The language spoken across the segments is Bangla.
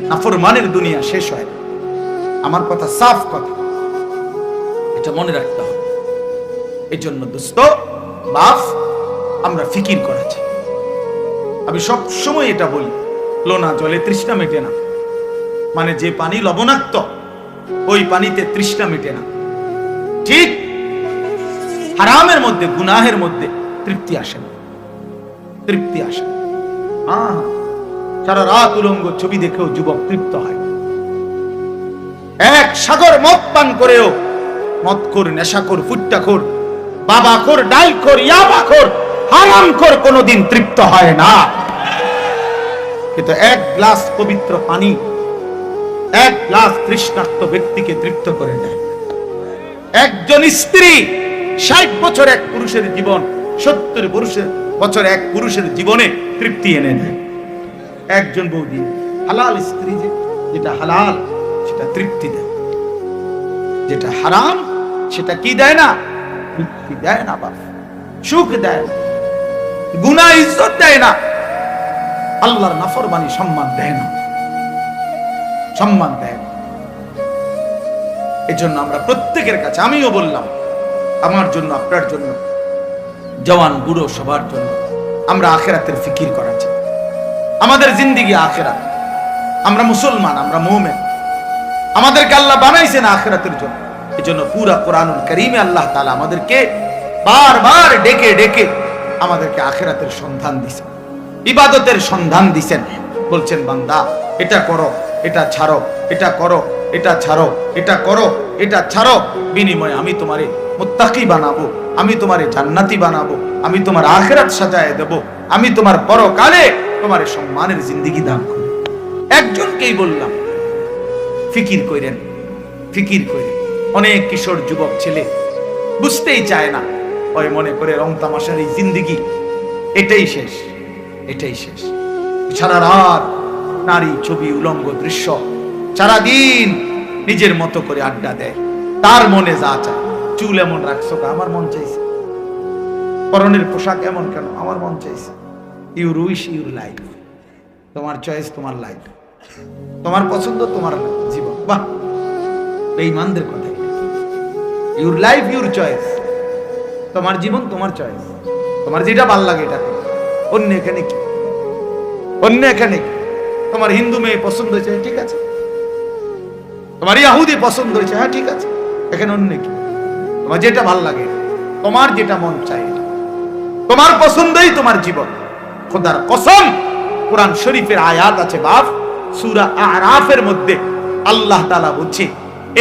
নাফরমানের দুনিয়া শেষ হয় না। আমার কথা সাফ কথা, এটা মনে রাখতে হবে। এই জন্য দোস্ত বাপ, আমরা ফিকির করেছি। আমি সব সময় এটা বলি, লোনা জলে তৃষ্ণা মেটে না। মানে যে পানি লবণাক্ত, ওই পানিতে তৃষ্ণা মেটে না। ঠিক হারামের মধ্যে, গুনাহের মধ্যে তৃপ্তি আসে না, তৃপ্তি আসে না। সারা রাত উলঙ্গ ছবি দেখেও যুবক তৃপ্ত হয়। এক সাগর মদ পান করেও মদখোর, নেশাখোর, ফুট্টাখোর, বাবাখোর, ডালখোর, ইয়াবাখোর, হারামখোর কোনোদিন তৃপ্ত হয় না। কিন্তু এক গ্লাস পবিত্র পানি এক গ্লাস তৃষ্ণার্ত ব্যক্তিকে তৃপ্ত করে দেয়। একজন স্ত্রী 60 বছর এক পুরুষের জীবন, 70 বছর এক পুরুষের জীবনে তৃপ্তি এনে দেয়। একজন বৌদি হালাল স্ত্রী, যেটা হালাল সেটা তৃপ্তি দেয়, যেটা হারাম সেটা কি দেয় না, তৃপ্তি দেয় না, বাপ সুখ দেয় না, গুনাহ ইজ্জত দেয় না, আল্লাহর নাফরমানি সম্মান দেয় না, সম্মান দেয় না। এজন্য আমরা প্রত্যেকের কাছে, আমিও বললাম আমার জন্য, আপনার জন্য, জওয়ান বুড়ো সবার জন্য, আমরা আখিরাতের ফিকির করা চাই। আমাদের জিন্দেগি আখিরাত। আমরা মুসলমান, আমরা মুমিন, আমাদেরকে আল্লাহ বানাইছেন আখিরাতের জন্য। এজন্য পুরা কোরআনুল কারীমে আল্লাহ তাআলা আমাদেরকে বারবার ডেকে ডেকে আমাদেরকে আখিরাতের সন্ধান দিয়েছেন, ইবাদতের সন্ধান দিয়েছেন। বলছেন বান্দা এটা করো, এটা ছাড়ো, এটা করো, এটা ছাড়ো, এটা করো, এটা ছাড়ো, বিনিময়ে আমি তোমারে মুত্তাকি বানাবো, আমি তোমারে জান্নাতি বানাবো, আমি তোমার আখিরাত সাজায় দেব, আমি তোমার পরকালে তোমার সম্মানের জিন্দেগি দান করব। একজনকেই বললাম ফিকির করেন, ফিকির করে। অনেক কিশোর যুবক ছেলে বুঝতেই চায় না, ওই মনে করে রং তামাশার এই জিন্দেগি এটাই শেষ, এটাই শেষ। সারা রাত নারী, ছবি, উলঙ্গ দৃশ্য, সারাদিন নিজের মতো করে আড্ডা দেয়। তার মনে যা চায়, চুল এমন রাখছো, আমার মন চাইছে, পরনের পোশাক এমন কেন, আমার মন চাইছে। ইউর উইশ ইউর লাইফ, তোমার চয়েস, তোমার লাইফ, তোমার পছন্দ, তোমার জীবন। বাহ, বেঈমানদের কথা। ইউর লাইফ ইউর চয়েস, তোমার জীবন, তোমার চয়েস, তোমার যেটা ভাল লাগে এটা করো। অন্য এখানে কি, অন্য এখানে কি? তোমার হিন্দু মেয়ে পছন্দ হয়েছে, ঠিক আছে, তোমার ইহুদি পছন্দ হয়েছে, হ্যাঁ ঠিক আছে, এখানে অন্য কি? তোমার যেটা ভাল লাগে, তোমার যেটা মন চায়, তোমার পছন্দই তোমার জীবন। খোদার কসম, কোরআন শরীফের আয়াত আছে বাপ, সূরা আরাফের মধ্যে আল্লাহ তাআলা বলছে,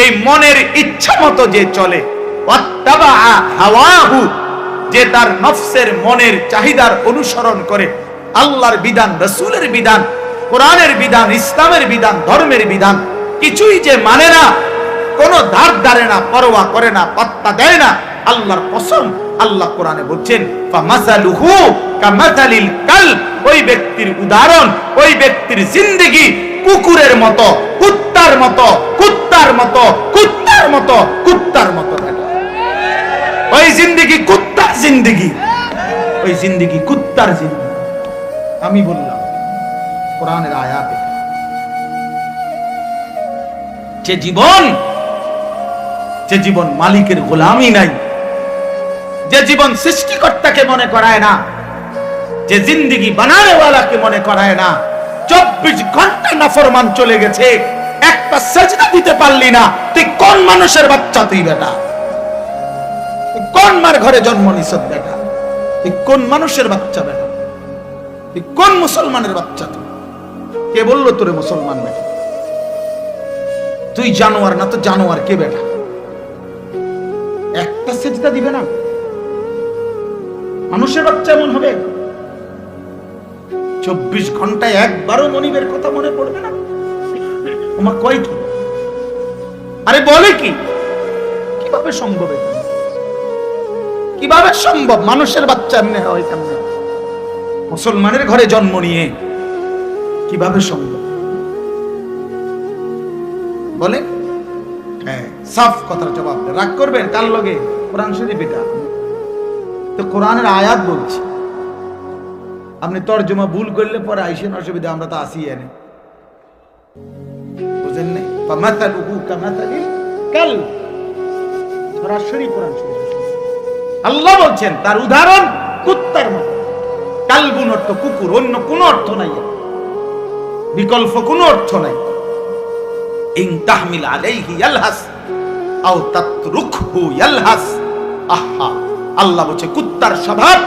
এই মনের ইচ্ছা মতো যে চলে, ওয়াত্তাবা হাওয়াহু, যে তার নফসের মনের চাহিদার অনুসরণ করে, আল্লাহর বিধান, রাসূলের বিধান, কোরআনের বিধান, ইসলামের বিধান, ধর্মের বিধান কিছুই যে মানে না, কোনো ধার ধারে না, পরোয়া করে না, পাত্তা দেয় না, আল্লাহর কসম, আল্লাহ কোরআনে বলছেন ফামাসালুহু কামাসালিল কালব, ওই ব্যক্তির উদাহরণ, ওই ব্যক্তির জিন্দেগি কুকুরের মতো, কুত্তার মতো, কুত্তার মতো, কুত্তার মতো, কুত্তার মতো। ওই জিন্দেগি কুত্তার জিন্দেগি, ওই জিন্দেগি কুত্তার জিন্দেগি। আমি বললাম কোরআনের আয়াতে, যে জীবন, যে জীবন মালিকের গোলামি নাই, যে জীবন সৃষ্টিকর্তাকে মনে করায় না, যে জিন্দেগি বানানেওয়ালাকে মনে করায় না, 24 ঘন্টা নাফরমান চলে গেছে, একটা সেজদা দিতে পারলি না, তুই কোন মানুষের বাচ্চা? তুই বেটা, তুই কোন মার ঘরে জন্ম নিছ বেটা? তুই কোন মানুষের বাচ্চা বেটা? তুই কোন মুসলমানের বাচ্চা? তুই কে বললো তোরে মুসলমান বেটা? তুই জানোয়ার না তো জানোয়ার কে বেটা? একটা সেজদা দিবে না, মানুষের বাচ্চা এমন হবে? 24 ঘন্টায় একবারও মনিবের কথা মনে পড়বে না? ওমা কয় কি? আরে বলে কি? কিভাবে সম্ভব? কিভাবে সম্ভব? মানুষের বাচ্চা এমনি হয় কেমনে? মুসলমানের ঘরে জন্ম নিয়ে কিভাবে সম্ভব? বলে হ্যাঁ, সাফ কথার জবাব দেন। রাগ করবেন কার লগে? কোরআন শরীফ এটা তো, কোরআনের আয়াত বলছি। আপনি তর্জমা ভুল করলে পরে আইসেন, অসুবিধা, আমরা তো আসি এনে। বুঝেন নাই? ফামাতালুহু কামাতালিল কালব, সরাসরি কোরআন শরীফ আল্লাহ বলছেন তার উদাহরণ কুত্তার মতো। কালবুন অর্থ কুকুর, অন্য কোনো অর্থ নাই, বিকল্প কোনো অর্থ নাই। ইন তাহমিল আলাইহি ইয়ালহাস আও তাতরুকহু ইয়ালহাস। আহা, আল্লাহ বলছে কুত্তার স্বভাব,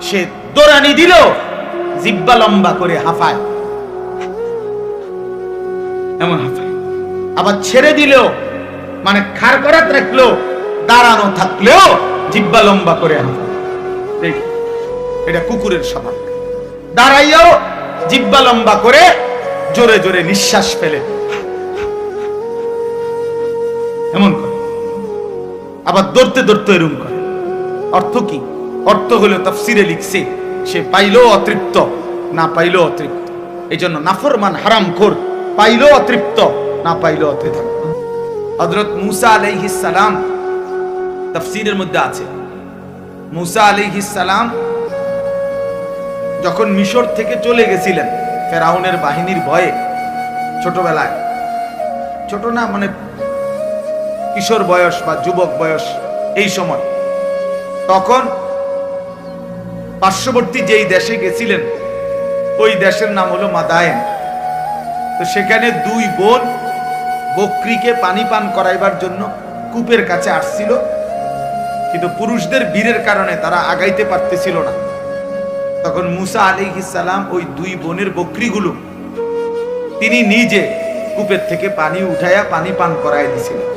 সে দৌড়ানি দিল জিহ্বা লম্বা করে হাঁফায়, এমন হাঁফায়। আবার ছেড়ে দিলেও মানে খাড় করাত রাখলো, দাঁড়ানো থাকলেও জিহ্বা লম্বা করে হাঁফায়। এটা কুকুরের স্বভাব। দাঁড়াইয়াও জিহ্বা লম্বা করে জোরে জোরে নিঃশ্বাস ফেলে এমন করে। আবার দৌড়তে দৌড়তে এরকম করে। অর্থ কি? অর্থ হলো তাফসিরে লিখছে সে পাইলো অতৃপ্ত, না পাইলো অতৃপ্ত। এই জন্য নাফরমান হারামখোর, পাইলো অতৃপ্ত, না পাইলো অতৃপ্ত। হযরত মূসা আলাইহিস সালাম তাফসিরের মধ্যে আছে, মূসা আলাইহিস সালাম যখন মিশর থেকে চলে গেছিলেন ফেরাউনের বাহিনীর ভয়ে, ছোটবেলায়, ছোট না মানে কিশোর বয়স বা যুবক বয়স এই সময়, তখন পার্শ্ববর্তী যেই দেশে গেছিলেন ওই দেশের নাম হলো মাদায়েন। তো সেখানে দুই বোন বকরিকে পানি পান করাইবার জন্য কূপের কাছে আসছিল, কিন্তু পুরুষদের বীরের কারণে তারা আগাইতে পারতেছিল না। তখন মূসা আলাইহিস সালাম ওই দুই বোনের বকরিগুলো তিনি নিজে কূপের থেকে পানি উঠাইয়া পানি পান করাই দিছিলেন।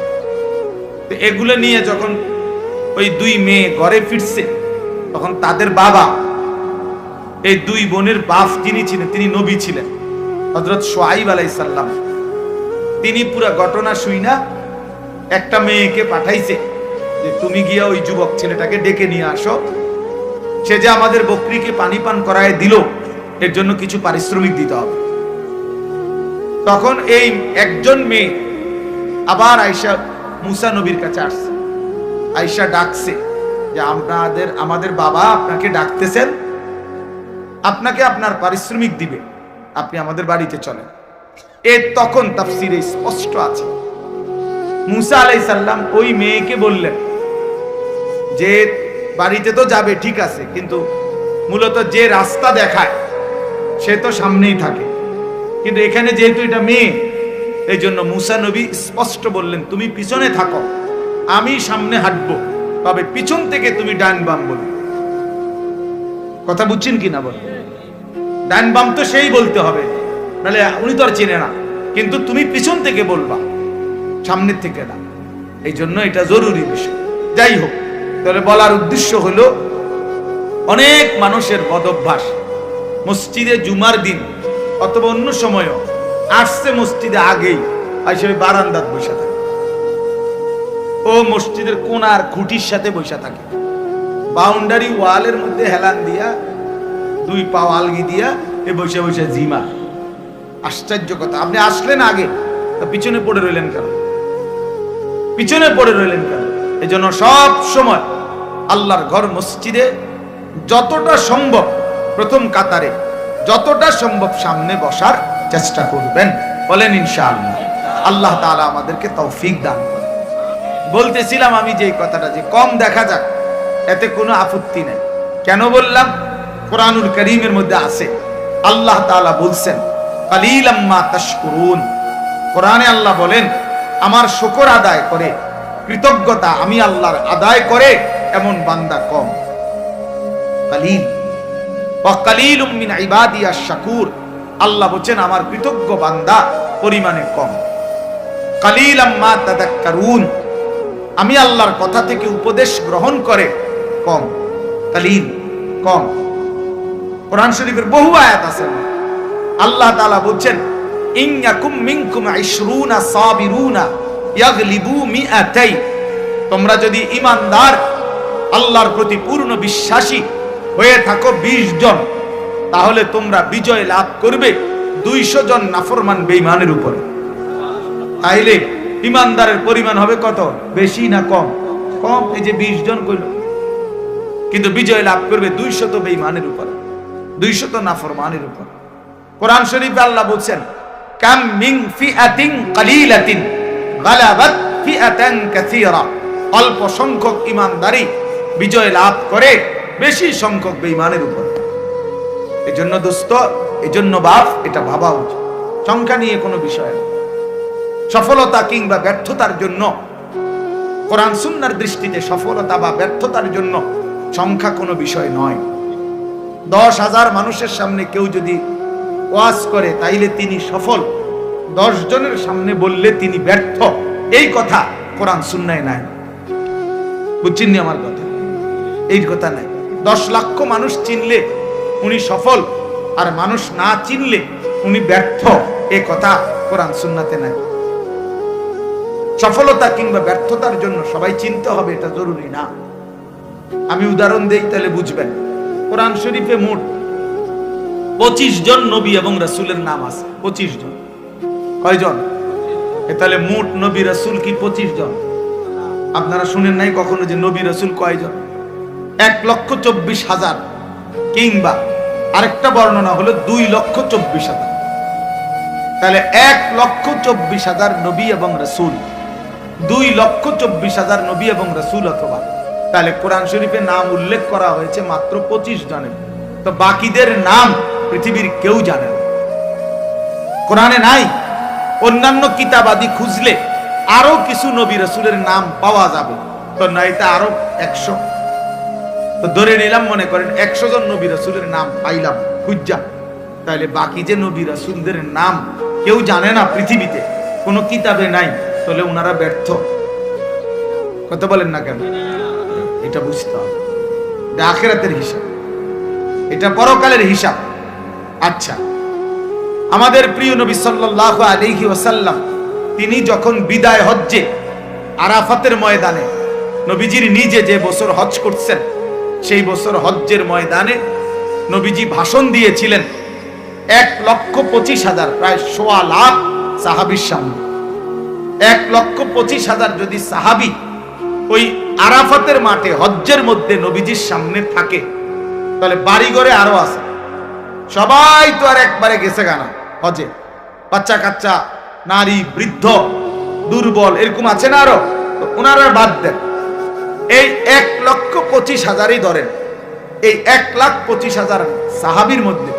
তো এগুলো নিয়ে যখন ওই দুই মেয়ে ঘরে ফিরছে, তখন তাদের বাবা, এই দুই বোনের বাপ যিনি ছিলেন তিনি নবী ছিলেন, হযরত শুআইব আলাইহিস সালাম, তিনি পুরো ঘটনা শুইনা একটা মেয়েকে পাঠাইছে যে তুমি গিয়া ওই যুবক ছেলেটাকে ডেকে নিয়ে আসো, সে যে আমাদের বকরিকে পানি পান করায় দিল এর জন্য কিছু পারিশ্রমিক দিতে হবে। তখন এই একজন মেয়ে আবার আয়েশা মূসা নবীর কাছে আসছে, আয়েশা ডাকছে যে আমাদের বাবা আপনাকে ডাকতেছেন, আপনাকে আপনার পারিশ্রমিক দিবে, আপনি আমাদের বাড়িতে চলেন। তখন তাফসীরে স্পষ্ট আছে মূসা আলাইহিস সালাম ওই মেয়েকে বললেন যে বাড়িতে তো যাবে ঠিক আছে, কিন্তু মূলত যে রাস্তা দেখায় সে তো সামনেই থাকে, কিন্তু এখানে যেহেতু এটা মেয়ে, এই জন্য মূসা নবী স্পষ্ট বললেন তুমি পিছনে থাকো, আমি সামনে হাঁটবো, তবে পিছন থেকে তুমি ডান বাম বলবে। কথা বুঝছেন কিনা বল? ডান বাম তো সেই বলতে হবে, নাহলে উনি তো আর চেনে না, কিন্তু তুমি পিছন থেকে বলবা, সামনের থেকে না। এই জন্য এটা জরুরি বিষয়। যাই হোক, তাহলে বলার উদ্দেশ্য হলো অনেক মানুষের বদভ্যাস মসজিদে জুমার দিন অথবা অন্য সময়ও আসছে মসজিদে আগেই এসে বারান্দাত বসে থাকে, ও মসজিদের কোনার খুঁটির সাথে বসে থাকে, বাউন্ডারি ওয়ালের মধ্যে হেলান দিয়া দুই পা আলগি দিয়া এ বসে বসে জিমা। আশ্চর্য কথা, আপনি আসলেন আগে তা পিছনে পড়ে রইলেন কেন? পিছনে পড়ে রইলেন কেন? এই জন্য সব সময় আল্লাহর ঘর মসজিদে যতটা সম্ভব প্রথম কাতারে, যতটা সম্ভব সামনে বসার চেষ্টা করবেন। বলেন ইনশাআল্লাহ। আল্লাহ তাআলা আমাদেরকে তৌফিক দান করেন। বলতেছিলাম আমি যে কথাটা যে কম দেখা যাক এতে কোনো আপত্তি নেই। কেন বললাম? কোরআনুল কারীমের মধ্যে আছে, আল্লাহ তাআলা বলছেন কালিলাম মা তাশকুরুন। কোরআনে আল্লাহ বলেন আমার শুকর আদায় করে, কৃতজ্ঞতা আমি আল্লাহর আদায় করে এমন বান্দা কম। কালিল ওয়া কালিলুম মিন ইবাদিয়াশ শাকুর। আল্লাহ বলেন আমার কৃতজ্ঞ বান্দা পরিমাণে কম। কালিলাম মা তাযাক্কারুন, আমি আল্লাহর কথা থেকে উপদেশ গ্রহণ করে কম। কালিল, কম। কোরআন শরীফের বহু আয়াত আছে, আল্লাহ তাআলা বলেন ইনয়াকুম মিনকুম 20 সাবিরুনা ইয়াগলিবু মিআতাই। তোমরা যদি ঈমানদার, আল্লাহর প্রতি পূর্ণ বিশ্বাসী হয়ে থাকো 20 জন, তাহলে তোমরা বিজয় লাভ করবে 200 জন নাফরমান বেঈমানের উপরে। তাইলে ঈমানদারের পরিমাণ হবে কত? বেশি না কম? কম। এই যে 20 জন কইল, কিন্তু বিজয় লাভ করবে 200 বেঈমানের উপরে, 200 নাফরমানের উপর। কোরআন শরীফে আল্লাহ বলছেন কাম মিন ফিআতিন কালিলাতিন গালাবাত ফিআতান কাসীরা, অল্প সংখ্যক ঈমানদারী বিজয় লাভ করে বেশি সংখ্যক বেঈমানের উপর। এজন্য দোস্ত, এজন্য বাপ, এটা ভাবা উচিত। সংখ্যা নিয়ে কোনো বিষয় না। সফলতা কিংবা ব্যর্থতার জন্য, কোরআন সুন্নাহর দৃষ্টিতে সফলতা বা ব্যর্থতার জন্য সংখ্যা কোনো বিষয় নয়। 10,000 মানুষের সামনে কেউ যদি ওয়াজ করে তাইলে তিনি সফল, 10 জনের সামনে বললে তিনি ব্যর্থ, এই কথা কোরআন সুন্নায় নাই। বুঝছেন নি আমার কথা? এই কথা নাই। 10 লক্ষ মানুষ চিনলে উনি সফল, আর মানুষ না চিনলে উনি ব্যর্থ, এই কথা কোরআন সুন্নাতে নাই। সফলতা কিংবা ব্যর্থতার জন্য সবাই চিনতে হবে এটা জরুরি না। আমি উদাহরণ দেই তাহলে বুঝবেন। কোরআন শরীফে মোট 25 জন নবী এবং রাসূলের নাম আছে। 25 জন। কয়জন? তাহলে মোট নবী রাসূল কি 25 জন? আপনারা শুনেন নাই কখনো যে নবী রাসূল কয়জন? 1,24,000, কিংবা আরেকটা বর্ণনা হলো 2,24,000। তাহলে 1,24,000 নবী এবং রাসূল, 2,24,000 নবী এবং রাসূল, অথবা তাহলে কোরআন শরীফে নাম উল্লেখ করা হয়েছে মাত্র 25 জনের। তো বাকিদের নাম পৃথিবীর কেউ জানে না, কোরআনে নাই। অন্যান্য কিতাবাদি খুঁজলে আরো কিছু নবী রাসূলের নাম পাওয়া যাবে, তো নয়তো আরো 100। তো ধরে নিলাম, মনে করেন 100 জন নবী রাসূলের নাম পাইলাম খুঁজা, তাহলে বাকি যে নবী রাসূলদের নাম কেউ জানে না পৃথিবীতে, কোনো কিতাবে নাই, তাহলে ওনারা ব্যর্থ। কথা বলেন না কেন? এটা বুঝতে হবে, এটা আখিরাতের হিসাব, এটা পরকালের হিসাব। আচ্ছা, আমাদের প্রিয় নবী সাল্লাল্লাহু আলাইহি ওয়াসাল্লাম তিনি যখন বিদায় হজ্জে আরাফাতের ময়দানে, নবীজির নিজে যে বছর হজ করছেন সেই বছর হজ্জের ময়দানে নবীজি ভাষণ দিয়েছিলেন 1,25,000, প্রায় 1.25 লাখ সাহাবীর সামনে। 1,25,000 যদি সাহাবী ওই আরাফাতের মাঠে হজ্জের মধ্যে নবীজির সামনে থাকে, তাহলে বাড়িঘরে আরো আছে, সবাই তো আর একবারে গেছে গানা হজে, বাচ্চা কাচ্চা, নারী, বৃদ্ধ, দুর্বল, এরকম আছে না আরো, তো ওনারা বাদ দেন। এই 1,25,000ই ধরেন, এই 1,25,000 সাহাবীর মধ্যে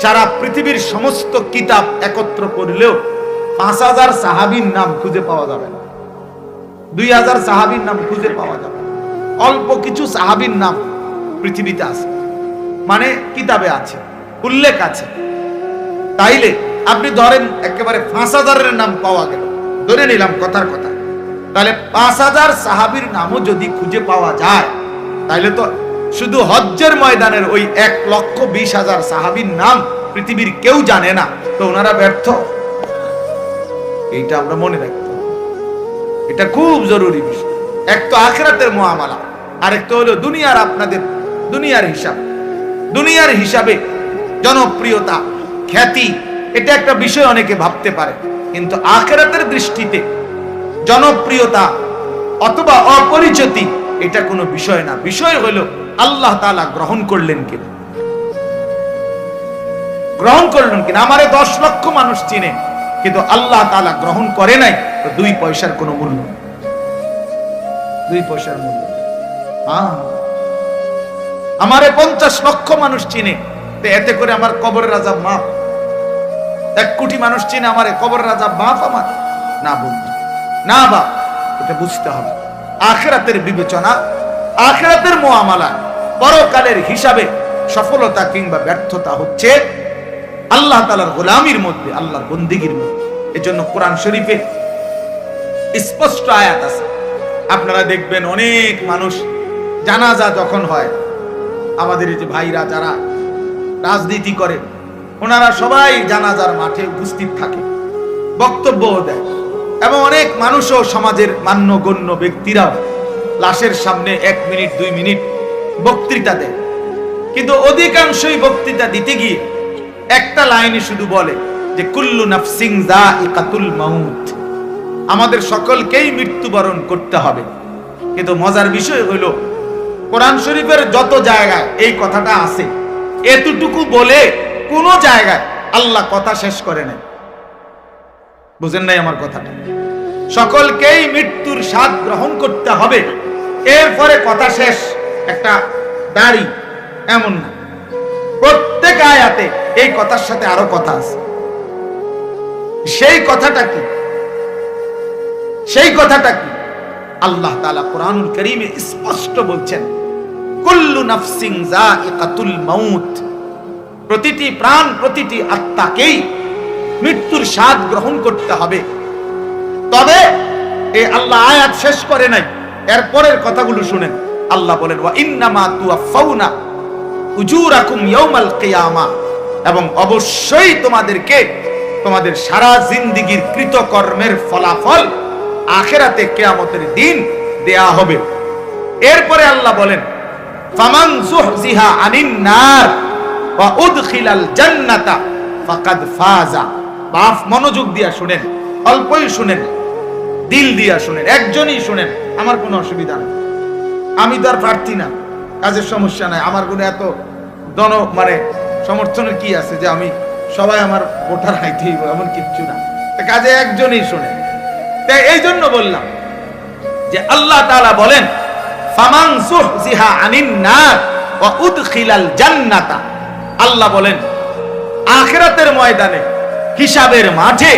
সারা পৃথিবীর সমস্ত কিতাব একত্র করলেও 5,000 সাহাবীর নাম খুঁজে পাওয়া যাবে না, 2,000 সাহাবীর নাম খুঁজে পাওয়া যাবে না। অল্প কিছু সাহাবীর নাম পৃথিবীতে আছে, মানে কিতাবে আছে, উল্লেখ আছে। তাইলে আপনি ধরেন একেবারে 5,000-এর নাম পাওয়া গেল, ধরে নিলাম কথার কথা, তাহলে 5,000 সাহাবীর নামও যদি খুঁজে পাওয়া যায়, তাহলে তো শুধু হজ্জের ময়দানের ওই 1,20,000 সাহাবীর নাম পৃথিবীর কেউ জানে না, তো ওনারা ব্যর্থ। এইটা আমরা মনে রাখতে হবে, এটা খুব জরুরি বিষয়। এক তো আখিরাতের মুআমালা, আরেক তো হলো দুনিয়ার, আপনাদের দুনিয়ার হিসাব। দুনিয়ার হিসাবে জনপ্রিয়তা, খ্যাতি, এটা একটা বিষয় অনেকে ভাবতে পারে, কিন্তু আখিরাতের দৃষ্টিতে জনপ্রিয়তা অথবা অপরিচিতি এটা কোনো বিষয় না। বিষয় হলো আল্লাহ তাআলা গ্রহণ করলেন কিনা, গ্রহণ করলেন কিনা। আমারে 10 লক্ষ মানুষ চিনে, কিন্তু আল্লাহ তাআলা গ্রহণ করে নাই, তো 2 পয়সার কোনো মূল্য, 2 পয়সার মূল্য। আমারে 50 লক্ষ মানুষ চিনে, তো এতে করে আমার কবরের আযাব মাফ। 1 কোটি মানুষ চিনে, আমারে কবরের আযাব মাফ আমার না? বন্ধু না, বাপ, এটা বুঝতে হবে। আখিরাতের বিবেচনা, আখিরাতের মুআমালা, পরকালের হিসাবে সফলতা কিংবা ব্যর্থতা হচ্ছে আল্লাহ তাআলার গোলামির মধ্যে, আল্লাহর বন্দেগীর মধ্যে। এজন্য কোরআন শরীফে স্পষ্ট আয়াত আছে। আপনারা দেখবেন অনেক মানুষ জানাজা যখন হয়, আমাদের এই যে ভাইরা যারা রাজনীতি করে, ওনারা সবাই জানাজার মাঠে উপস্থিত থাকে, বক্তব্যও দেয়, এবং অনেক মানুষও সমাজের মান্যগণ্য ব্যক্তিরাও লাশের সামনে 1 মিনিট 2 মিনিট বক্তৃতা দেয়। কিন্তু অধিকাংশই বক্তৃতা দিতে গিয়ে একটা লাইনে শুধু বলে যে কুল্লু নাফসিন যায়িকাতুল মাউত, আমাদের সকলকেই মৃত্যুবরণ করতে হবে। কিন্তু মজার বিষয় হলো কোরআন শরীফের যত জায়গায় এই কথাটা আছে, এতটুকু বলে কোন জায়গায় আল্লাহ কথা শেষ করে নাই। বুঝেন নাই আমার কথাটা? সকলকেই মৃত্যুর স্বাদ গ্রহণ করতে হবে, এরপরে কথা শেষ, একটা দাড়ি, এমন না। প্রত্যেক আয়াতে এই কথার সাথে আরো কথা আছে। সেই কথাটা কি? সেই কথাটা কি? আল্লাহ তাআলা কোরআনুল কারীমে স্পষ্ট বলছেন, কুল্লু নাফসিন যায়িকাতুল মাউত, প্রতিটি প্রাণ, প্রতিটি আত্মাকেই মৃত্যুর স্বাদ গ্রহণ করতে হবে। তবে এই আল্লাহ আয়াত শেষ করে নাই, এরপরের কথাগুলো শুনেন। আল্লাহ বলেন, ওয়া ইন্নামা তুওয়াফাউনা উজুরাকুম ইয়াউমাল কিয়ামা, এবং অবশ্যই তোমাদেরকে তোমাদের সারা জিন্দেগীর কৃতকর্মের ফলাফল আখিরাতে কিয়ামতের দিন দেয়া হবে। এরপরে আল্লাহ বলেন, ফামান যুহজিহা আনিন নার ওয়া উদখিলাল জান্নাতা ফাকাদ ফাজা। বাপ মনোযোগ দিয়া শুনেন, অল্পই শুনেন, দিল দিয়া শুনেন, একজনই শুনেন, আমার কোনো অসুবিধা নেই। আমি তো আর প্রার্থী না, কাজের সমস্যা নাই, আমার কোনো এত সমর্থনের কি আছে যে আমি সবাই আমার ভোটার হাইতে এমন কিচ্ছু না, কাজে একজনই শুনেন। তাই এই জন্য বললাম যে আল্লাহ তাআলা বলেন, ফামান যুহজিহা আনিন নার ওয়া উদখিলাল জান্নাতা। আল্লাহ বলেন, আখিরাতের ময়দানে, হিসাবের মাঠে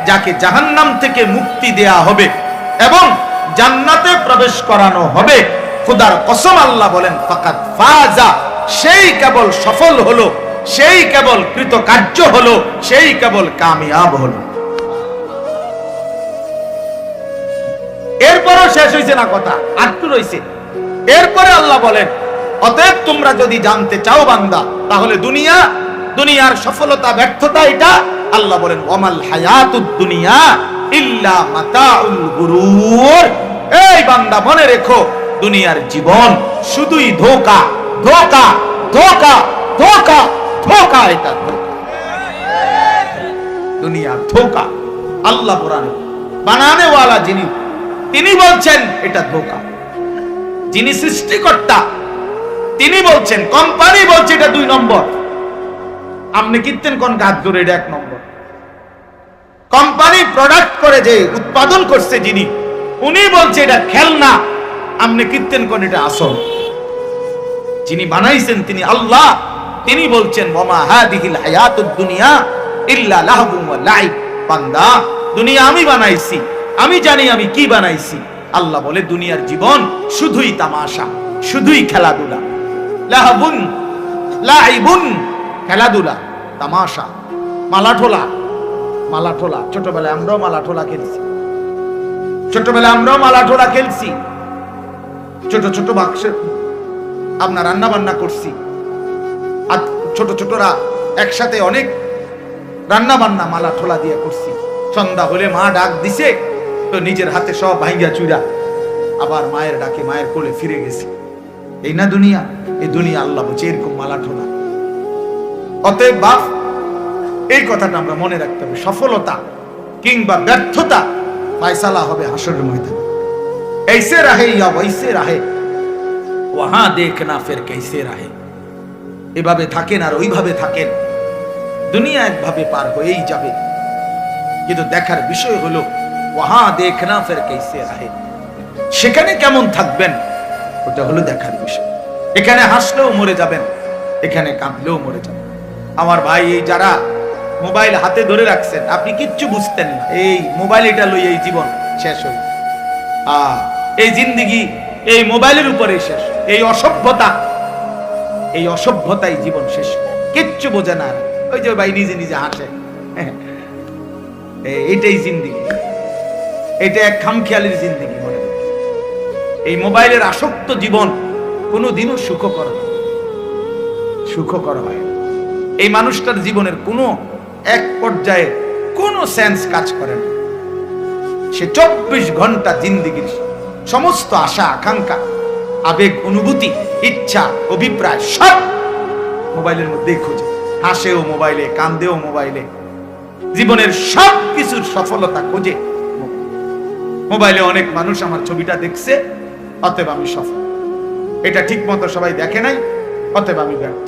যাকে জাহান্নাম থেকে মুক্তি দেয়া হবে এবং জান্নাতে প্রবেশ করানো হবে, খোদার কসম আল্লাহ বলেন, ফাকাদ ফাজা, সেই কেবল সফল হলো, সেই কেবল কৃতকার্য হলো, সেই কেবল কামিয়াব হলো। এরপরও শেষ হইছে না কথা, আটটু রইছে। এরপরে আল্লাহ বলেন, অতএব তোমরা যদি জানতে চাও বান্দা, তাহলে দুনিয়ার সফলতা ব্যর্থতা এটা। আল্লাহ বলেন, ওয়ামাল হায়াতুদ দুনিয়া ইল্লা মাতাউল গুরুর। এই বান্দা মনে রেখো, দুনিয়ার জীবন শুধুই ধোঁকা, ধোঁকা, ধোঁকা, ধোঁকা, ধোঁকা। এটা দুনিয়া ধোঁকা। আল্লাহ কোরআনে বানানে ওয়ালা যিনি, তিনি বলছেন এটা ধোঁকা। যিনি সৃষ্টিকর্তা তিনি বলছেন, কোম্পানি বলছে এটা 2 নম্বর। আপনি কিনতেন কোন গাছ ধরে, এটা 1 নম্বর। কোম্পানি প্রোডাক্ট করে যে উৎপাদন করছে যিনি, উনি বলছে এটা খেলনা, আপনি কিনতেন কোন এটা আসল। যিনি বানাইছেন তিনি আল্লাহ, তিনি বলছেন, ওয়ামা হাদিহিল হায়াতুদ দুনিয়া ইল্লা লাহবুন ওয়া লাইব। বান্দা, দুনিয়া আমি বানাইছি, আমি জানি আমি কি বানাইছি। আল্লাহ বলে, দুনিয়ার জীবন শুধুই তামাশা, শুধুই খেলাধুলা। লাহবুন লাইবুন, খেলাধুলা, তামাশা, মালাঠোলা। মালাঠোলা, ছোটবেলায় আমরাও মালাঠোলা খেলছি, ছোটবেলায় আমরাও মালাঠোলা খেলছি। ছোট ছোট বাক্সে আপনার রান্না বান্না করছি, আর ছোট ছোটরা একসাথে অনেক রান্না বান্না মালাঠোলা দিয়ে করছি। সন্ধ্যা হলে মা ডাক দিছে, তো নিজের হাতে সব ভাঙ্গা চুরা আবার মায়ের ডাকে মায়ের কোলে ফিরে গেছি। এই না দুনিয়া? এই দুনিয়া আল্লাহ বলছে এরকম মালাঠোলা। অতএব বাপ, এই কথাটা আমরা মনে রাখতে হবে, সফলতা কিংবা ব্যর্থতা ফয়সালা হবে হাসরের ময়দানে। ऐसे रहे या वैसे रहे, वहां देखना फिर कैसे रहे। এভাবে থাকেন আর ওইভাবে থাকেন, দুনিয়া একভাবে পার হয়েই যাবে। কিন্তু দেখার বিষয় হলো, ওয়াহা দেখনা ফির कैसे रहे, সেখানে কেমন থাকবেন, ওটা হলো দেখার বিষয়। এখানে হাসলেও মরে যাবেন, এখানে কাঁদলেও মরে যাবেন। আমার ভাই, এই যারা মোবাইল হাতে ধরে রাখছেন, আপনি কিচ্ছু বুঝতেন না, এই মোবাইল এটা লই এই জীবন শেষ হই। এই জিন্দেগি এই মোবাইলের উপরে শেষ। এই অসভ্যতাই জীবন শেষ, কিচ্ছু বোঝে না। ওই যে ভাই নিজে নিজে হাসে, এইটাই জিন্দেগি, এটা এক খামখেয়ালির জিন্দেগি। মনে এই মোবাইলের আসক্ত জীবন কোনোদিনও সুখকর হয় না। এই মানুষটার জীবনের কোনো এক পর্যায়ে কোনো সেন্স কাজ করে না। সে 24 ঘন্টা জিন্দেগির সমস্ত আশা আকাঙ্ক্ষা, আবেগ, অনুভূতি, ইচ্ছা, অভিপ্রায় সব মোবাইলের মধ্যেই খোঁজে। হাসেও মোবাইলে, কান্দেও মোবাইলে, জীবনের সব কিছুর সফলতা খোঁজে মোবাইলে। অনেক মানুষ আমার ছবিটা দেখছে, অতএব আমি সফল। এটা ঠিক মতো সবাই দেখে নাই, অতএব আমি ব্যর্থ।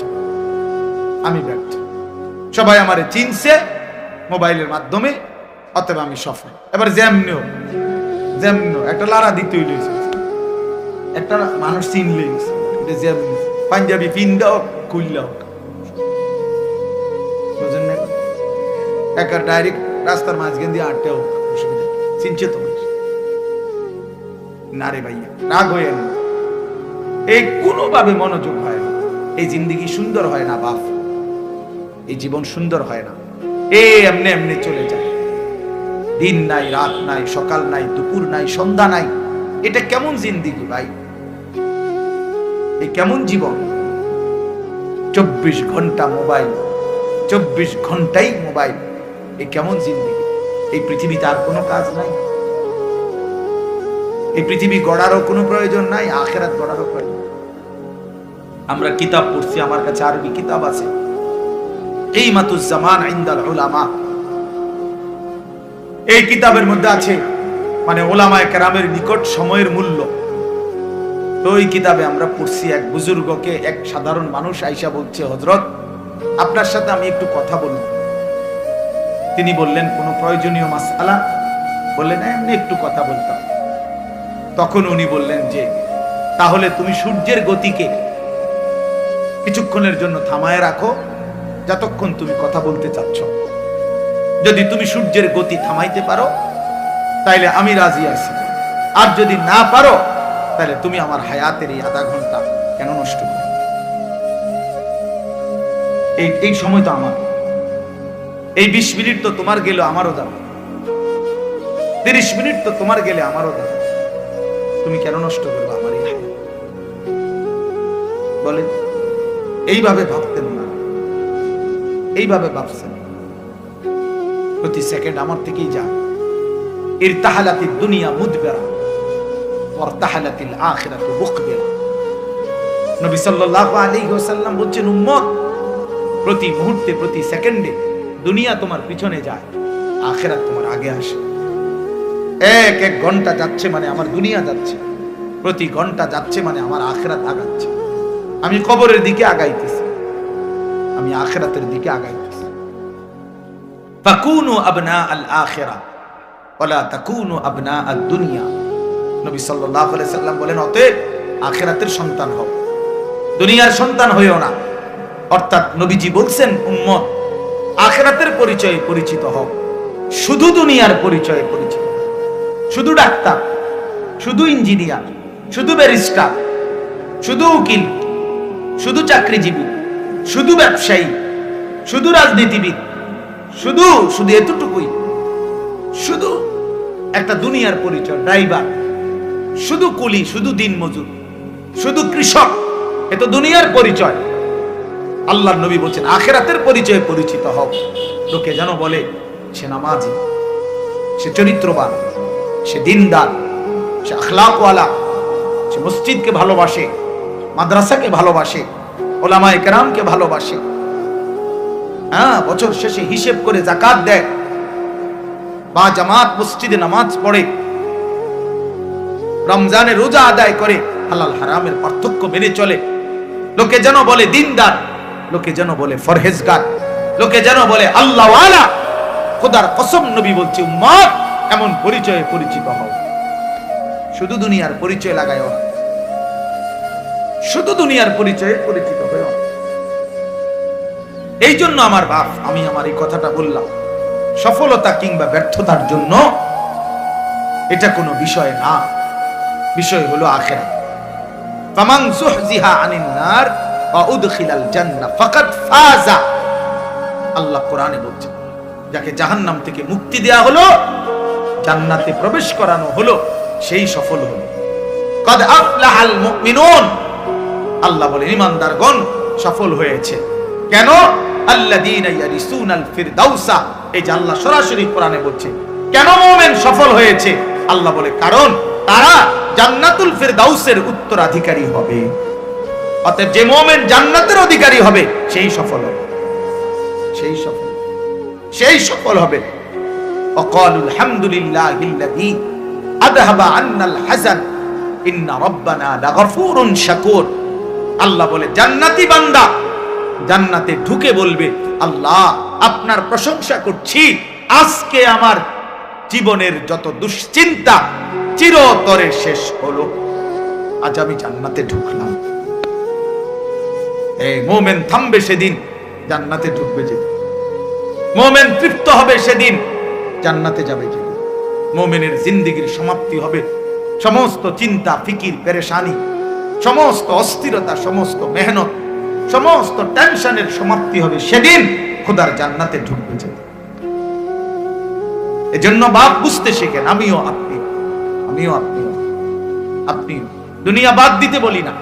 সবাই আমারে চিনছে মোবাইলের মাধ্যমে, অতএব আমি সফল। এবার যেমনিও একটা লারা দিতেই লইছে, একটা মানুষ চিনলেই যেমনি পাঞ্জাবি পিন্দাও খুললেও বুঝেন না, একটা ডাইরেক্ট রাস্তার মাঝখান দিয়ে আটটাও অসুবিধা চিনছে তো না রে ভাইয়া, রাগ হয়ে না, এই কোনোভাবে মনোযোগ হয় না, এই জিন্দিগি সুন্দর হয় না বাপ, এই জীবন সুন্দর হয় না, এমনি এমনি চলে যায়, দিন নাই রাত নাই, সকাল নাই দুপুর নাই সন্ধ্যা নাই, এটা কেমন জিন্দিগি ভাই, এই কেমন জীবন? 24 ঘন্টা মোবাইল, 24 ঘন্টাই মোবাইল, এই কেমন জিন্দিগি? এই পৃথিবীতে আর কোনো কাজ নাই, এই পৃথিবী গড়ারও কোনো প্রয়োজন নাই, আখিরাত গড়ারও প্রয়োজন। আমরা কিতাব পড়ছি, আমার কাছে আরবি কিতাব আছে, কিমাতুজ জামান ইনদাল উলামা, এই কিতাবের মধ্যে আছে মানে উলামায়ে কেরামের নিকট সময়ের মূল্য। তো ওই কিতাবে আমরা পড়ছি, এক বুজুর্গকে এক সাধারণ মানুষ আইসা বলছে, হযরত আপনার সাথে আমি একটু কথা বলবো। তিনি বললেন, কোনো প্রয়োজনীয় মাসআলা? বললেন এমনি একটু কথা বলতাম। তখন উনি বললেন যে তাহলে তুমি সূর্যের গতিকে কিছুক্ষণের জন্য থামায় রাখো, যতক্ষণ তুমি কথা বলতে চাচ্ছ। যদি তুমি সূর্যের গতি থামাইতে পারো তাইলে আমি রাজি আছি, আর যদি না পারো তাহলে তুমি আমার হায়াতের এই আধা ঘন্টা কেন নষ্ট করো? এই সময় তো আমার, এই 20 মিনিট তো তোমার গেলে আমারও যাবে, 30 মিনিট তো তোমার গেলে আমারও যাবে, তুমি কেন নষ্ট করবে আমার এই হায়াত? বলেন, এইভাবে ভাবতেন না, এইভাবে ভাবছেন, প্রতি সেকেন্ড আমার থেকেই যায়। ইরতাহালাতিদ দুনিয়া মুদবিরা ওয়ারতাহালাতিল আখিরাতু মুকবিলা। নবী সাল্লাল্লাহু আলাইহি ওয়াসাল্লাম বলেন, উম্মত, প্রতি মুহূর্তে প্রতি সেকেন্ডে দুনিয়া তোমার পিছনে যায়, আখিরাত তোমার আগে আসে। এক এক ঘন্টা যাচ্ছে মানে আমার দুনিয়া যাচ্ছে, প্রতি ঘন্টা যাচ্ছে মানে আমার আখিরাত আগাচ্ছে। আমি কবরের দিকে আগাইতেছি, আমি আখিরাতের দিকে আগাইতেছি। ফাকুনু আবনা আল আখিরা ওয়ালা তাকুনু আবনা আদ দুনিয়া। নবী সাল্লাল্লাহু আলাইহি সাল্লাম বলেন, অতএব আখিরাতের সন্তান হও, দুনিয়ার সন্তান হইও না। অর্থাৎ নবীজি বলছেন, উম্মত, আখিরাতের পরিচয়ে পরিচিত হও, শুধু দুনিয়ার পরিচয়ে পরিচিত, শুধু ডাক্তার, শুধু ইঞ্জিনিয়ার, শুধু ব্যারিস্টার, শুধু উকিল, শুধু চাকরিজীবী, শুধু ব্যবসায়ী, শুধু রাজনীতিবিদ, শুধু শুধু এতটুকুই, শুধু একটা দুনিয়ার পরিচয়, ড্রাইভার, শুধু কুলি, শুধু দিনমজুর, শুধু কৃষক, এ তো দুনিয়ার পরিচয়। আল্লাহর নবী বলছেন, আখিরাতের পরিচয়ে পরিচিত হও। লোকে যেন বলে সে নামাজি, সে চরিত্রবান, সে দিনদার, সে আখলাকওয়ালা, সে মসজিদকে ভালোবাসে, মাদ্রাসাকে ভালোবাসে, উলামায়ে কেরামকে ভালোবাসে, বছর শেষে হিসেব করে যাকাত দেয়, বা জামাত মসজিদে নামাজ পড়ে, রমজানে রোজা আদায় করে, হালাল হারামের পার্থক্য মেনে চলে। লোকে যেন বলে দিনদার, লোকে যেন বলে ফরহেজগার, লোকে যেন বলে আল্লাহওয়ালা। খোদার কসম, নবী বলছে, উম্মত, এমন পরিচয়ে পরিচিত হও। শুধু দুনিয়ার পরিচয় লাগায়, শুধু দুনিয়ার পরিচয়ে পরিচিত হও। এই জন্য আমার বাপ, আমি আমার এই কথাটা বললাম, সফলতা কিংবা ব্যর্থতার জন্য এটা কোনো বিষয় না, বিষয় হলো আখিরাত। ফামান যুহজিহা আনিন নার ওয়া উদখিলাল জান্নাহ ফাকাদ ফাজা। আল্লাহ কোরআনে বলছেন, যাকে জাহান্নাম থেকে মুক্তি দেয়া হলো, জান্নাতে প্রবেশ করানো হলো, সেই সফল হলো। কদ আফলাহাল মুমিনুন, আল্লাহ বলেন ঈমানদারগণ সফল হয়েছে। কেন? আল্লাযীনা ইয়ারিসুনাল ফিরদাউসা। এই যে আল্লাহ সরাসরি কোরআনে বলছে, কেন মুমিন সফল হয়েছে? আল্লাহ বলে, কারণ তারা জান্নাতুল ফিরদাউসের উত্তরাধিকারী হবে। অতএব যে মুমিন জান্নাতের অধিকারী হবে, সেই সফল হবে, সেই সফল হবে। ওয়াকালুল হামদুলিল্লাহিল্লাযী আযহাবা আন্নাল হাযান ইন্না রাব্বানা লাগফুরুন শাকুর। আল্লাহ বলে, জান্নাতি বান্দা জান্নাতে ঢুকে বলবে, আল্লাহ আপনার প্রশংসা করছি, আজকে আমার জীবনের যত দুশ্চিন্তা চিরতরে শেষ হলো। আজ আমি জান্নাতে ঢুকলাম। এই মুমিন থামবে সেদিন, জান্নাতে ঢুকবে যেদিন। মুমিন তৃপ্ত হবে সেদিন, জান্নাতে যাবে যেদিন। মুমিনের জিন্দেগীর সমাপ্তি হবে সমস্ত চিন্তা, ফিকির, পেরেশানি, সমস্ত অস্থিরতা, সমস্ত মেহনত, সমস্ত টেনশনের সমাপ্তি হবে সেদিন খোদার জান্নাতে ঢুকবে যেদিন। এজন্য বাপ বুঝতে শেখেন, আমিও আপনিও, আপনিও। দুনিয়া বাদ দিতে বলি না।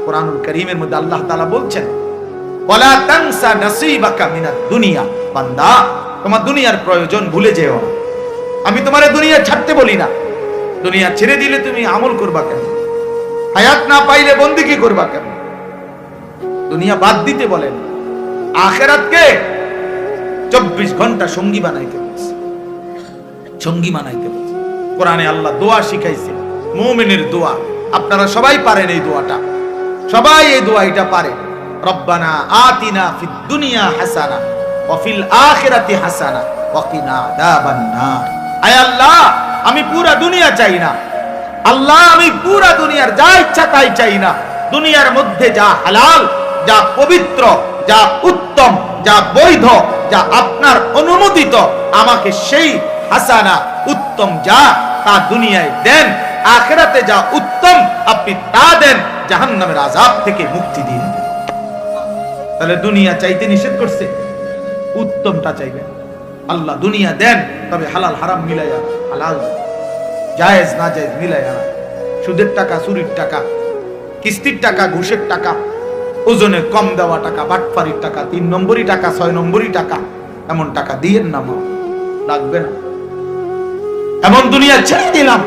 কোরআনুল কারীমের মধ্যে আল্লাহ তাআলা বলছেন, ওয়ালা তানসা নাসীবাকা মিনাদ দুনিয়া, বান্দা তোমার দুনিয়ার প্রয়োজন ভুলে যেও না। আমি তোমারে দুনিয়া ছাড়তে বলি না। দুনিয়া ছেড়ে দিলে তুমি আমল করবা কেন? হায়াত না পাইলে বন্দেগী করবা কেন? দুনিয়া বাদ দিতে বলেন, আখিরাতকে 24 ঘন্টা সঙ্গী বানাইতে বলছে, সঙ্গী বানাইতে বলছে। কোরআনে আল্লাহ দোয়া শিখাইছে, মুমিনের দোয়া। আপনারা সবাই পারেন এই দোয়াটা, সবাই এই দোয়া এটা পারে। রব্বানা আতিনা ফিদ দুনিয়া হাসানা ওয়া ফিল আখিরাতি হাসানা ওয়া কিনা আযাবান নার। আয় আল্লাহ, আমি পুরা দুনিয়া চাই না। আল্লাহ, আমি পুরা দুনিয়ার যা ইচ্ছা তাই চাই না। দুনিয়ার মধ্যে যা হালাল, যা পবিত্র, যা উত্তম, যা বৈধ, যা আপনার অনুমোদিত, আমাকে সেই হাসানা উত্তম যা তা দুনিয়ায় দেন। আখিরাতে যা উত্তম আপনি তা দেন, জাহান্নামের আযাব থেকে মুক্তি দিন। তাহলে দুনিয়া চাইতে নিষেধ করছে, উত্তমটা চাইবেন। আল্লাহ দুনিয়া দেন, তবে হালাল হারাম মিলাইয়া, হালাল জায়েজ না জায়েজ মিলাইয়া, সুদের টাকা, চুরির টাকা, কিস্তির টাকা, ঘুষের টাকা, ওজনে কম দেওয়া টাকা, বাটপারির টাকা, 3 নম্বরই টাকা, 6 নম্বরই টাকা, এমন টাকা দিয়েন না, লাগবে না। এমন দুনিয়া ছেড়ে দিলাম,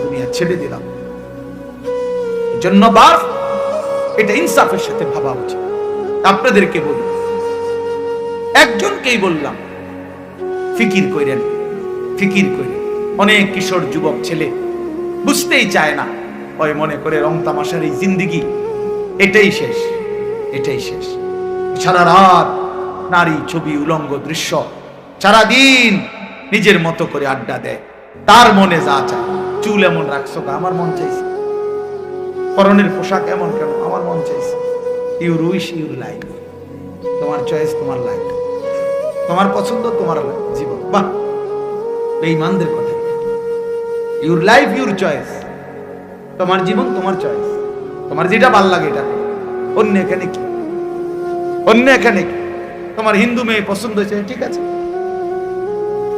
দুনিয়া ছেড়ে দিলাম। জন্য বাপ, এটা ইনসাফের সাথে ভাবা উচিত। আপনাদেরকে বলি, একজনকেই বললাম, ফিকির করেন, ফিকির করেন। অনেক কিশোর যুবক ছেলে বুঝতেই চায় না, ওই মনে করে রং তামাশার এই জিন্দেগি এটাই শেষ, এটাই শেষ। সারা রাত নারী, ছবি, উলঙ্গ দৃশ্য, সারাদিন নিজের মতো করে আড্ডা দেয়। তার মনে যা চায়, চুল এমন রাখছো, আমার মন চাইছে। পরনের পোশাক এমন কেন, আমার মন চাইছে। ইউর উইশ ইউর লাইফ, তোমার চয়েস, তোমার লাইফ, তোমার পছন্দ, তোমার জীবন। বাহ, বেঈমানদের কথা। ইউর লাইফ ইউর চয়েস, তোমার জীবন তোমার চয়েস, তোমার যেটা ভাল লাগে এটা। অন্য এখানে কি? অন্য এখানে কি? তোমার হিন্দু মেয়ে পছন্দ হয়েছে, ঠিক আছে।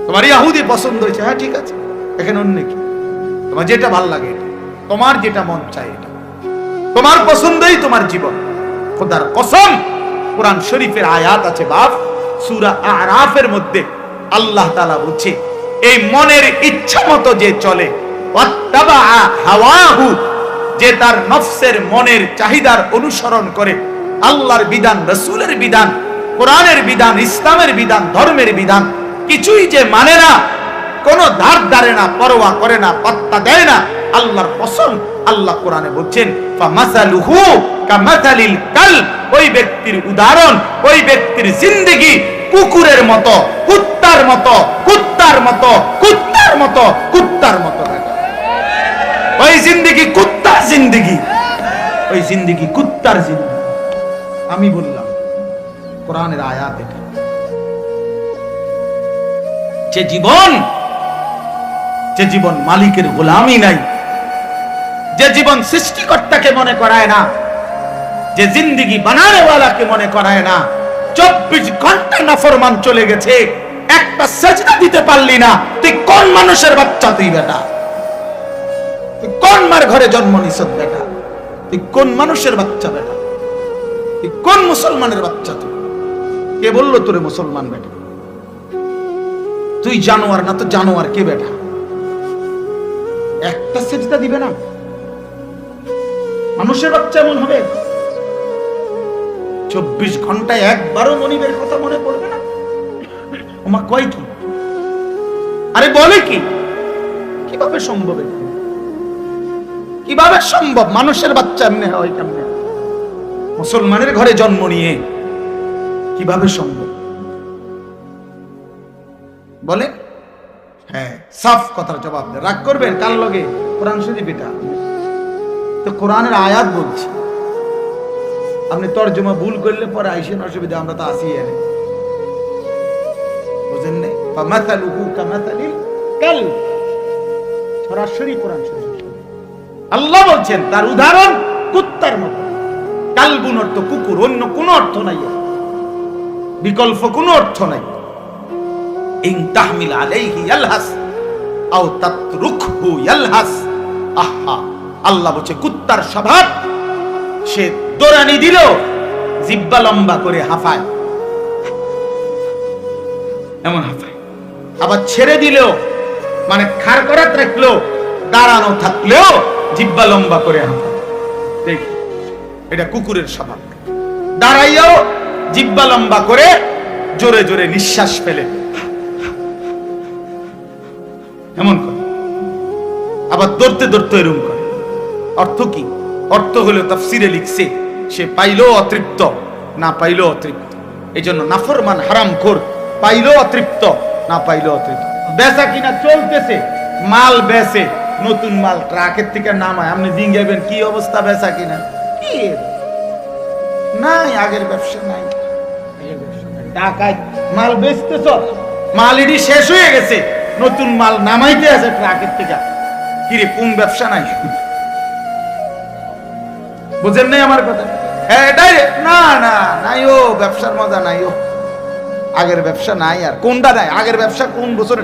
তোমার ইহুদি পছন্দ হয়েছে, হ্যাঁ ঠিক আছে। এখানে অন্য কি? তোমার যেটা ভাল লাগে এটা, তোমার যেটা মন চায় এটা, তোমার পছন্দই তোমার জীবন। খোদার কসম, কোরআন শরীফের আয়াত আছে বাপ, সূরা আরাফের মধ্যে আল্লাহ তাআলা বলছে, এই মনের ইচ্ছা মতো যে চলে, ওয়াত্তাবা হাওয়াহু, যে তার নফসের মনের চাহিদার অনুসরণ করে, আল্লাহর বিধান, রাসূলের বিধান, কোরআনের বিধান, ইসলামের বিধান, ধর্মের বিধান কিছুই যে মানে না, কোন ধার ধারে না, পরোয়া করে না, পাত্তা দেয় না, আল্লাহর কসম, আল্লাহ কোরআনে বলছেন, ফামাসালুহু কামাসালিল কালব, ওই ব্যক্তির উদাহরণ, ওই ব্যক্তির জিন্দেগি কুকুরের মতো, কুত্তার মতো, কুত্তার মতো, কুত্তার মতো, কুত্তার মতো। ওই জিন্দেগি কুত্তার জিন্দেগি, ওই জিন্দেগি কুত্তার জিন্দেগি। আমি বললাম, কোরআনের আয়াত এটা। যে জীবন মালিকের গোলামি নাই, যে জীবন সৃষ্টিকর্তাকে মনে করায় না, যে জিন্দেগি বানানেওয়ালাকে মনে করায় না, 24 ঘন্টা নাফরমান চলে গেছে, একটা সেজদা দিতে পারলি না, তুই কোন মানুষের বাচ্চা? তুই বেটা, তুই কোন মার ঘরে জন্ম নিছ বেটা? তুই কোন মানুষের বাচ্চা বেটা? তুই কোন মুসলমানের বাচ্চা? তুই কে বললো তোরে মুসলমান বেটা? তুই জানোয়ার না তো জানোয়ার কে বেটা? একটা সেজদা দিবে না? মানুষের বাচ্চা এমন হবে? 24 ঘন্টায় একবারও মনিবের কথা মনে পড়বে না? ওমা কয় কি? আরে বলে কি? কিভাবে সম্ভব? কিভাবে সম্ভব? মানুষের বাচ্চা এমনি হয় কেমনে? মুসলমানের ঘরে জন্ম নিয়ে কিভাবে সম্ভব বলে? হ্যাঁ, সাফ কথার জবাব দেন। রাগ করবেন কার লগে? কোরআন শরীফ এটা তো কোরআনের আয়াত বলছি। আপনি তর্জমা ভুল করলে পরে আইসেন, অসুবিধা, আমরা তো আসি এনে, বুঝেন নাই? ফামাসালুহু কামাসালিল কালব, সরাসরি কোরআন শরীফ আল্লাহ বলছেন তার উদাহরণ কুত্তার মতো। কালবুন অর্থ কুকুর, অন্য কোনো অর্থ নাই, বিকল্প কোনো অর্থ নাই। ইন তাহমিল আলাইহি ইয়ালহাস আও তাতরুকহু ইয়ালহাস। আহা, আল্লাহ বলছে কুত্তার স্বভাব, সে দৌড়ানি দিল জিহ্বা লম্বা করে হাঁফায়, এমন হাঁফায়। আবার ছেড়ে দিলেও মানে খাড় করাত রাখলেও, দাঁড়ানো থাকলেও জিহ্বা লম্বা করে হাঁফায়। দেখি, এটা কুকুরের স্বভাব। দাঁড়াইয়াও জিহ্বা লম্বা করে জোরে জোরে নিঃশ্বাস ফেলে এমন করে, আবার দৌড়তে দৌড়তে এরকম করে। অর্থ কি? অর্থ হলো তাফসিরে লিখছে, সে পাইলো অতৃপ্ত, না পাইলো অতৃপ্ত। এই জন্য নাফরমান হারামখোর, পাইলো অতৃপ্ত, না পাইলো অতৃপ্ত। বেচা কিনা চলতেছে, মাল বেচে, নতুন মাল ট্রাকের থেকে নামায়, আপনি জিঙ্গাবেন কি অবস্থা বেচা কিনা? কি নাই, আগের ব্যবসা নাই, টাকায় মাল বেচতেছ, মাল এটি শেষ হয়ে গেছে, নতুন মাল নামাইতে আছে ট্রাকের থেকে। কিরে, কোন ব্যবসা নাই? বুঝেন নাই আমার কথা? এটাই না, না নাই, ও ব্যবসার মজা নাই, ও আগের ব্যবসা নাই। আর কোনটা নাই? আগের ব্যবসা কোন বছর?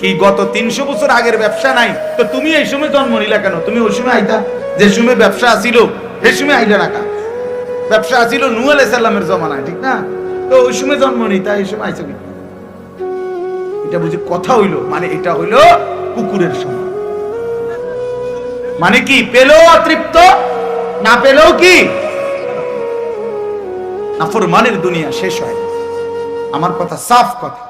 কি গত 300 বছর আগের ব্যবসা নাই? তো তুমি এই সময় জন্ম নিলা কেন? তুমি ওই সময় আইতা, যে সময় ব্যবসা আসিল সেই সময় আইলা না কা? ব্যবসা আসিল নূহ আলাইহিস সালামের জমানায়, ঠিক না? তো ওই সময় জন্ম নিতা, এই সময় আইছো কি? এটা বুঝি কথা হইলো? মানে এটা হইলো কুকুরের সময়। মানে কি? পেলেও অতৃপ্ত, না পেলেও কি? নাফরমানের দুনিয়া শেষ হয়। আমার কথা সাফ কথা।